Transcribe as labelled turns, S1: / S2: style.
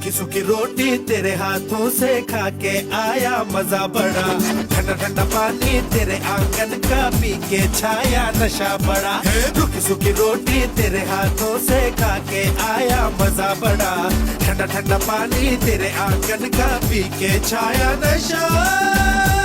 S1: रूखी सूखी रोटी तेरे हाथों से खा के आया मजा बड़ा। ठंडा ठंडा पानी तेरे आंगन का पी के छाया नशा बड़ा। रूखी सूखी रोटी तेरे हाथों से खा के आया मजा बड़ा। ठंडा ठंडा पानी तेरे आंगन का पी के छाया नशा